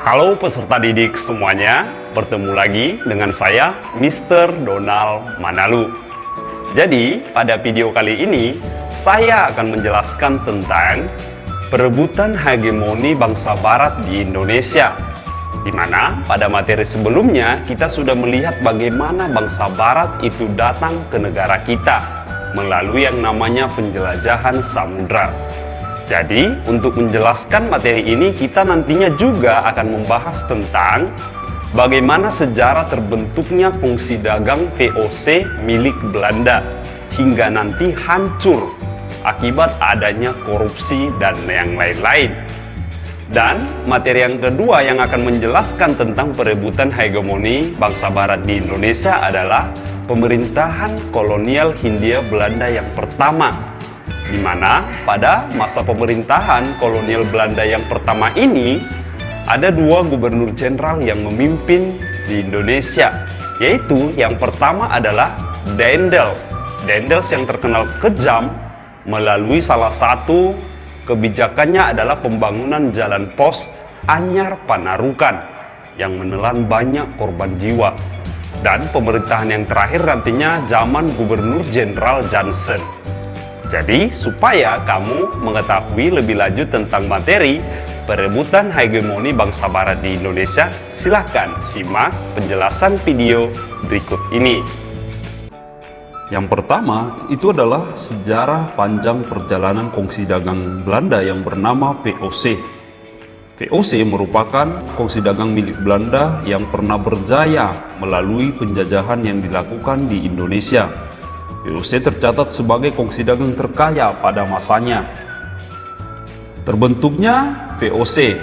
Halo peserta didik semuanya, bertemu lagi dengan saya Mr. Donald Manalu. Jadi, pada video kali ini saya akan menjelaskan tentang perebutan hegemoni bangsa barat di Indonesia, di mana pada materi sebelumnya kita sudah melihat bagaimana bangsa barat itu datang ke negara kita melalui yang namanya penjelajahan samudra. Jadi, untuk menjelaskan materi ini, kita nantinya juga akan membahas tentang bagaimana sejarah terbentuknya kongsi dagang VOC milik Belanda hingga nanti hancur akibat adanya korupsi dan yang lain-lain. Dan materi yang kedua yang akan menjelaskan tentang perebutan hegemoni bangsa barat di Indonesia adalah pemerintahan kolonial Hindia Belanda yang pertama, di mana pada masa pemerintahan kolonial Belanda yang pertama ini ada dua gubernur jenderal yang memimpin di Indonesia, yaitu yang pertama adalah Daendels. Daendels yang terkenal kejam melalui salah satu kebijakannya adalah pembangunan jalan pos Anyar Panarukan yang menelan banyak korban jiwa. Dan pemerintahan yang terakhir nantinya zaman Gubernur Jenderal Johnson. Jadi, supaya kamu mengetahui lebih lanjut tentang materi perebutan hegemoni bangsa barat di Indonesia, silahkan simak penjelasan video berikut ini. Yang pertama, itu adalah sejarah panjang perjalanan kongsi dagang Belanda yang bernama VOC. VOC merupakan kongsi dagang milik Belanda yang pernah berjaya melalui penjajahan yang dilakukan di Indonesia. VOC tercatat sebagai kongsi dagang terkaya pada masanya. Terbentuknya VOC,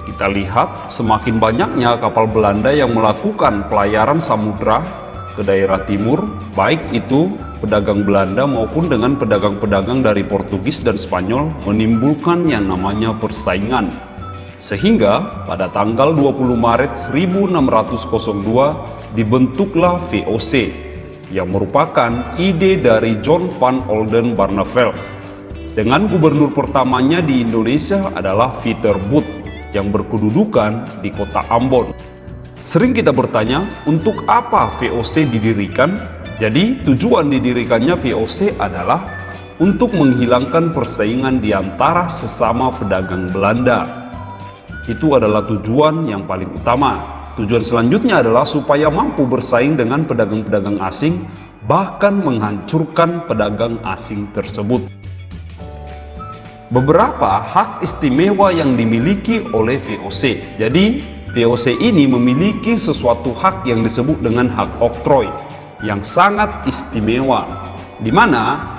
kita lihat semakin banyaknya kapal Belanda yang melakukan pelayaran samudra ke daerah timur, baik itu pedagang Belanda maupun dengan pedagang-pedagang dari Portugis dan Spanyol, menimbulkan yang namanya persaingan. Sehingga pada tanggal 20 Maret 1602 dibentuklah VOC, yang merupakan ide dari John van Oldenbarnevelt. Dengan gubernur pertamanya di Indonesia adalah Pieter Both yang berkedudukan di kota Ambon. Sering kita bertanya, untuk apa VOC didirikan? Jadi, tujuan didirikannya VOC adalah untuk menghilangkan persaingan di antara sesama pedagang Belanda. Itu adalah tujuan yang paling utama. Tujuan selanjutnya adalah supaya mampu bersaing dengan pedagang-pedagang asing, bahkan menghancurkan pedagang asing tersebut. Beberapa hak istimewa yang dimiliki oleh VOC. Jadi, VOC ini memiliki sesuatu hak yang disebut dengan hak oktroy, yang sangat istimewa, di mana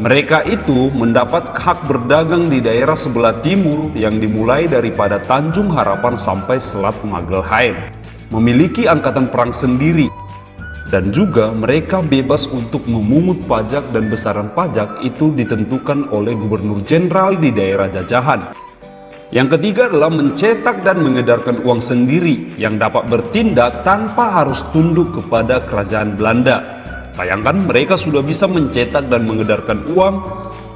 mereka itu mendapat hak berdagang di daerah sebelah timur yang dimulai daripada Tanjung Harapan sampai Selat Magelhaen, memiliki angkatan perang sendiri, dan juga mereka bebas untuk memungut pajak dan besaran pajak itu ditentukan oleh gubernur jenderal di daerah jajahan. Yang ketiga adalah mencetak dan mengedarkan uang sendiri yang dapat bertindak tanpa harus tunduk kepada kerajaan Belanda. Bayangkan, mereka sudah bisa mencetak dan mengedarkan uang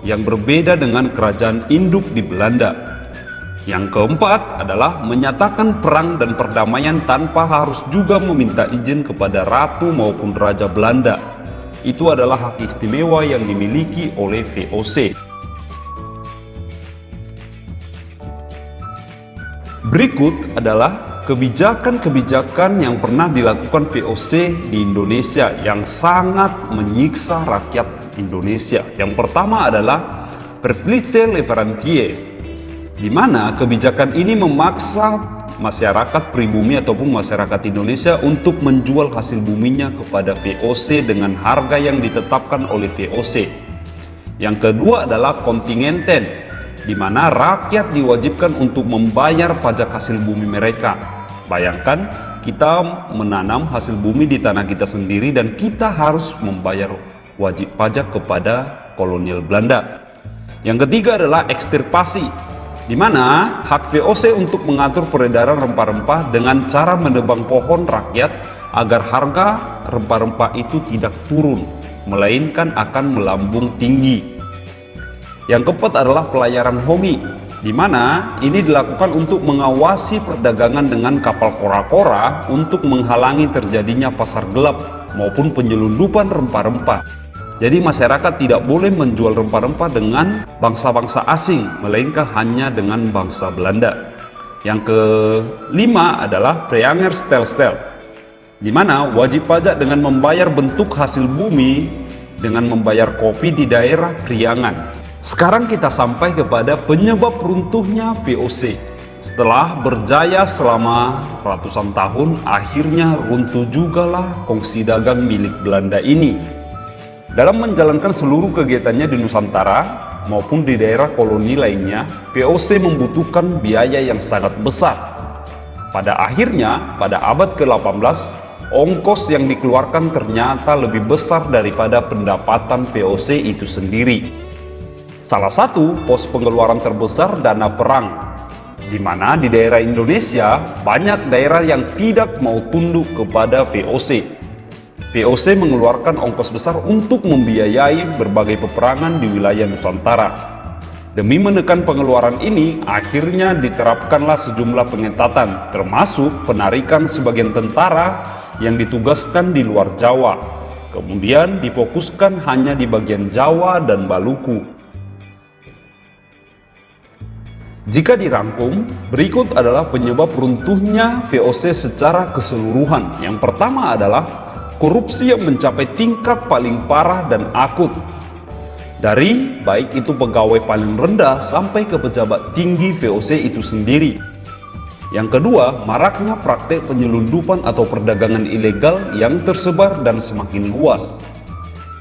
yang berbeda dengan kerajaan induk di Belanda. Yang keempat adalah menyatakan perang dan perdamaian tanpa harus juga meminta izin kepada ratu maupun raja Belanda. Itu adalah hak istimewa yang dimiliki oleh VOC. Berikut adalah kebijakan-kebijakan yang pernah dilakukan VOC di Indonesia yang sangat menyiksa rakyat Indonesia. Yang pertama adalah Privilege Le Rentier, di mana kebijakan ini memaksa masyarakat pribumi ataupun masyarakat Indonesia untuk menjual hasil buminya kepada VOC dengan harga yang ditetapkan oleh VOC. Yang kedua adalah kontingenten, di mana rakyat diwajibkan untuk membayar pajak hasil bumi mereka. Bayangkan, kita menanam hasil bumi di tanah kita sendiri dan kita harus membayar wajib pajak kepada kolonial Belanda. Yang ketiga adalah ekstirpasi, di mana hak VOC untuk mengatur peredaran rempah-rempah dengan cara menebang pohon rakyat agar harga rempah-rempah itu tidak turun, melainkan akan melambung tinggi. Yang keempat adalah pelayaran homi, di mana ini dilakukan untuk mengawasi perdagangan dengan kapal kora-kora untuk menghalangi terjadinya pasar gelap maupun penyelundupan rempah-rempah. Jadi masyarakat tidak boleh menjual rempah-rempah dengan bangsa-bangsa asing, melainkan hanya dengan bangsa Belanda. Yang kelima adalah Preanger-stelsel, di mana wajib pajak dengan membayar bentuk hasil bumi dengan membayar kopi di daerah Priangan. Sekarang kita sampai kepada penyebab runtuhnya VOC. Setelah berjaya selama ratusan tahun, akhirnya runtuh jugalah kongsi dagang milik Belanda ini. Dalam menjalankan seluruh kegiatannya di Nusantara maupun di daerah koloni lainnya, VOC membutuhkan biaya yang sangat besar. Pada akhirnya, pada abad ke-18, ongkos yang dikeluarkan ternyata lebih besar daripada pendapatan VOC itu sendiri. Salah satu pos pengeluaran terbesar dana perang, di mana di daerah Indonesia banyak daerah yang tidak mau tunduk kepada VOC. VOC mengeluarkan ongkos besar untuk membiayai berbagai peperangan di wilayah Nusantara. Demi menekan pengeluaran ini, akhirnya diterapkanlah sejumlah pengetatan, termasuk penarikan sebagian tentara yang ditugaskan di luar Jawa. Kemudian difokuskan hanya di bagian Jawa dan Maluku. Jika dirangkum, berikut adalah penyebab runtuhnya VOC secara keseluruhan. Yang pertama adalah korupsi yang mencapai tingkat paling parah dan akut. Dari baik itu pegawai paling rendah sampai ke pejabat tinggi VOC itu sendiri. Yang kedua, maraknya praktek penyelundupan atau perdagangan ilegal yang tersebar dan semakin luas.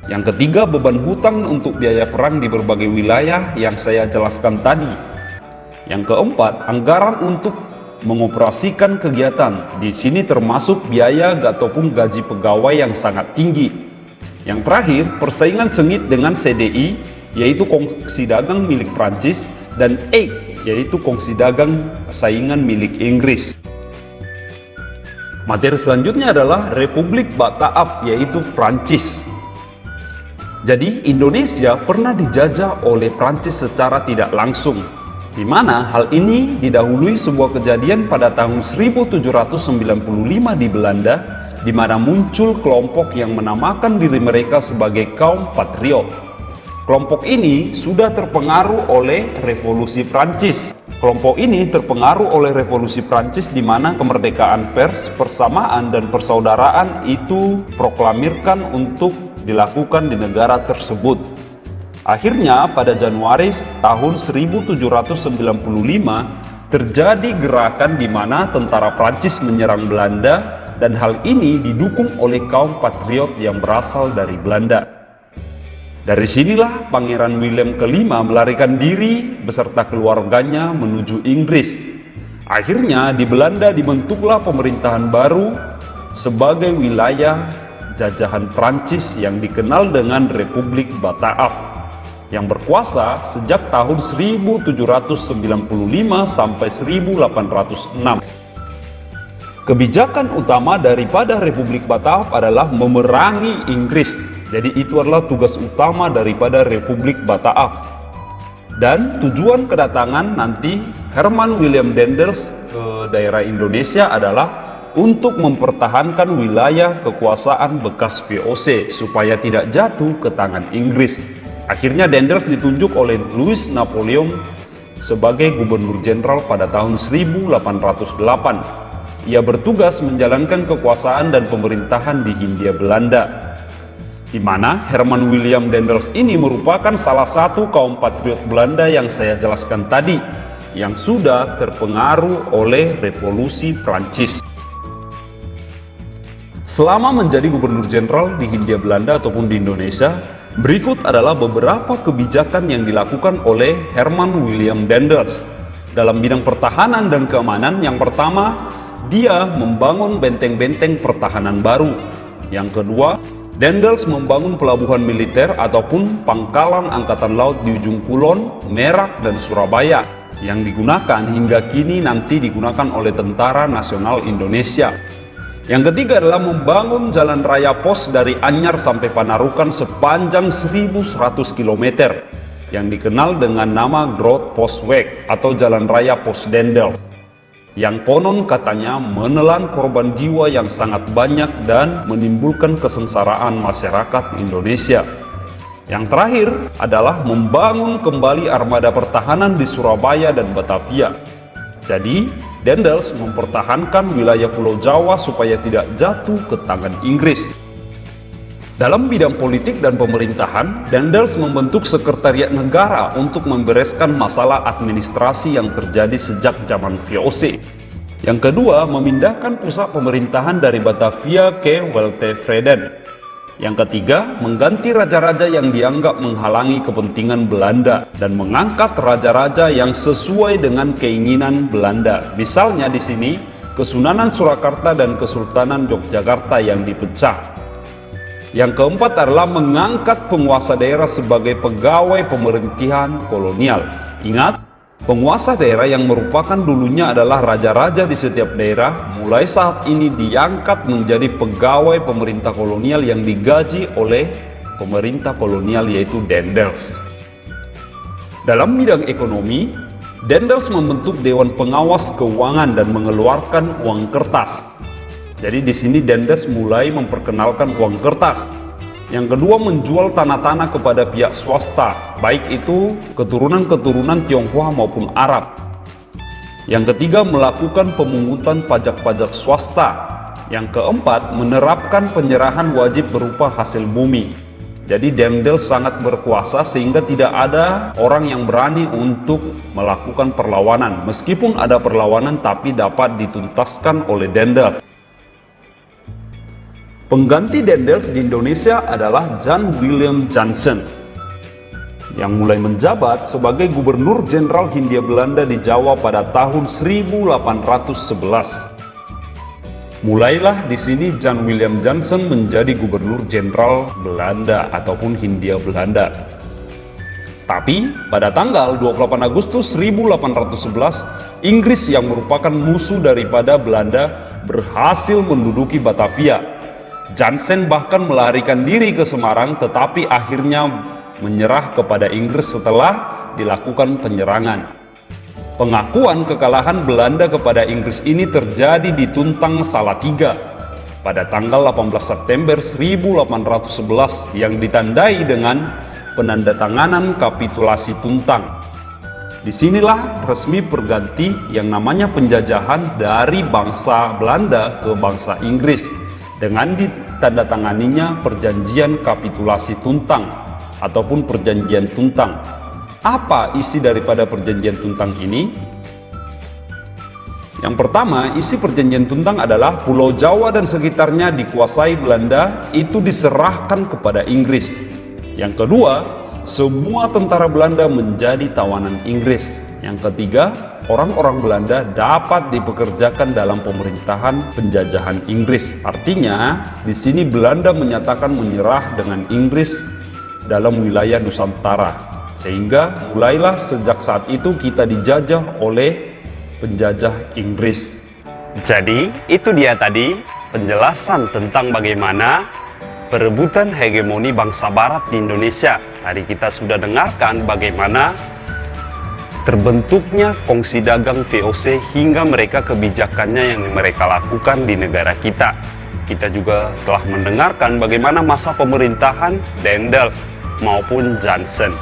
Yang ketiga, beban hutang untuk biaya perang di berbagai wilayah yang saya jelaskan tadi. Yang keempat, anggaran untuk mengoperasikan kegiatan. Di sini termasuk biaya ataupun gaji pegawai yang sangat tinggi. Yang terakhir, persaingan sengit dengan CDI, yaitu kongsi dagang milik Prancis, dan EIK, yaitu kongsi dagang saingan milik Inggris. Materi selanjutnya adalah Republik Bataaf, yaitu Prancis. Jadi Indonesia pernah dijajah oleh Prancis secara tidak langsung, di mana hal ini didahului sebuah kejadian pada tahun 1795 di Belanda, di mana muncul kelompok yang menamakan diri mereka sebagai kaum patriot. Kelompok ini sudah terpengaruh oleh revolusi Prancis. Kelompok ini terpengaruh oleh revolusi Prancis di mana kemerdekaan pers, persamaan dan persaudaraan itu proklamirkan untuk dilakukan di negara tersebut. Akhirnya pada Januari tahun 1795 terjadi gerakan di mana tentara Prancis menyerang Belanda, dan hal ini didukung oleh kaum patriot yang berasal dari Belanda. Dari sinilah Pangeran William kelima melarikan diri beserta keluarganya menuju Inggris. Akhirnya di Belanda dibentuklah pemerintahan baru sebagai wilayah jajahan Prancis yang dikenal dengan Republik Bataaf, yang berkuasa sejak tahun 1795 sampai 1806. Kebijakan utama daripada Republik Bataaf adalah memerangi Inggris. Jadi itu adalah tugas utama daripada Republik Bataaf. Dan tujuan kedatangan nanti Herman Willem Daendels ke daerah Indonesia adalah untuk mempertahankan wilayah kekuasaan bekas VOC supaya tidak jatuh ke tangan Inggris. Akhirnya Daendels ditunjuk oleh Louis Napoleon sebagai gubernur jenderal pada tahun 1808. Ia bertugas menjalankan kekuasaan dan pemerintahan di Hindia Belanda, di mana Herman Willem Daendels ini merupakan salah satu kaum patriot Belanda yang saya jelaskan tadi, yang sudah terpengaruh oleh revolusi Prancis. Selama menjadi gubernur jenderal di Hindia Belanda ataupun di Indonesia, berikut adalah beberapa kebijakan yang dilakukan oleh Herman Willem Daendels dalam bidang pertahanan dan keamanan. Yang pertama, dia membangun benteng-benteng pertahanan baru. Yang kedua, Daendels membangun pelabuhan militer ataupun pangkalan angkatan laut di ujung Kulon, Merak, dan Surabaya yang digunakan hingga kini nanti digunakan oleh Tentara Nasional Indonesia. Yang ketiga adalah membangun jalan raya pos dari Anyar sampai Panarukan sepanjang 1100 km. yang dikenal dengan nama Groot Postweg atau Jalan Raya Pos Dendels, yang konon katanya menelan korban jiwa yang sangat banyak dan menimbulkan kesengsaraan masyarakat Indonesia. Yang terakhir adalah membangun kembali armada pertahanan di Surabaya dan Batavia. Jadi, Dendels mempertahankan wilayah Pulau Jawa supaya tidak jatuh ke tangan Inggris. Dalam bidang politik dan pemerintahan, Dendels membentuk sekretariat negara untuk membereskan masalah administrasi yang terjadi sejak zaman VOC. Yang kedua, memindahkan pusat pemerintahan dari Batavia ke Weltevreden. Yang ketiga, mengganti raja-raja yang dianggap menghalangi kepentingan Belanda dan mengangkat raja-raja yang sesuai dengan keinginan Belanda. Misalnya di sini, Kesunanan Surakarta dan Kesultanan Yogyakarta yang dipecah. Yang keempat adalah mengangkat penguasa daerah sebagai pegawai pemerintahan kolonial. Ingat, penguasa daerah yang merupakan dulunya adalah raja-raja di setiap daerah, mulai saat ini diangkat menjadi pegawai pemerintah kolonial yang digaji oleh pemerintah kolonial, yaitu Dendels. Dalam bidang ekonomi, Dendels membentuk Dewan Pengawas Keuangan dan mengeluarkan uang kertas. Jadi di sini Dendels mulai memperkenalkan uang kertas. Yang kedua, menjual tanah-tanah kepada pihak swasta, baik itu keturunan-keturunan Tionghoa maupun Arab. Yang ketiga, melakukan pemungutan pajak-pajak swasta. Yang keempat, menerapkan penyerahan wajib berupa hasil bumi. Jadi Dendels sangat berkuasa sehingga tidak ada orang yang berani untuk melakukan perlawanan. Meskipun ada perlawanan tapi dapat dituntaskan oleh Dendels. Pengganti Dendels di Indonesia adalah Jan Willem Jansen, yang mulai menjabat sebagai Gubernur Jenderal Hindia Belanda di Jawa pada tahun 1811. Mulailah di sini Jan Willem Jansen menjadi Gubernur Jenderal Belanda ataupun Hindia Belanda. Tapi pada tanggal 28 Agustus 1811, Inggris yang merupakan musuh daripada Belanda berhasil menduduki Batavia. Jansen bahkan melarikan diri ke Semarang, tetapi akhirnya menyerah kepada Inggris setelah dilakukan penyerangan. Pengakuan kekalahan Belanda kepada Inggris ini terjadi di Tuntang Salatiga pada tanggal 18 September 1811 yang ditandai dengan penandatanganan kapitulasi Tuntang. Disinilah resmi berganti yang namanya penjajahan dari bangsa Belanda ke bangsa Inggris, dengan ditandatanganinya perjanjian kapitulasi Tuntang ataupun perjanjian Tuntang. Apa isi daripada perjanjian Tuntang ini? Yang pertama, isi perjanjian Tuntang adalah Pulau Jawa dan sekitarnya dikuasai Belanda itu diserahkan kepada Inggris. Yang kedua, semua tentara Belanda menjadi tawanan Inggris. Yang ketiga, orang-orang Belanda dapat dipekerjakan dalam pemerintahan penjajahan Inggris. Artinya, di sini Belanda menyatakan menyerah dengan Inggris dalam wilayah Nusantara. Sehingga mulailah sejak saat itu kita dijajah oleh penjajah Inggris. Jadi, itu dia tadi penjelasan tentang bagaimana perebutan hegemoni bangsa Barat di Indonesia. Tadi kita sudah dengarkan bagaimana terbentuknya kongsi dagang VOC hingga mereka kebijakannya yang mereka lakukan di negara kita. Kita juga telah mendengarkan bagaimana masa pemerintahan Dendels maupun Jansen.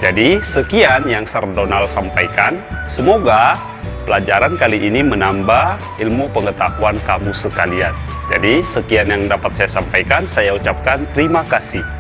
Jadi sekian yang Sir Donald sampaikan. Semoga pelajaran kali ini menambah ilmu pengetahuan kamu sekalian. Jadi sekian yang dapat saya sampaikan. Saya ucapkan terima kasih.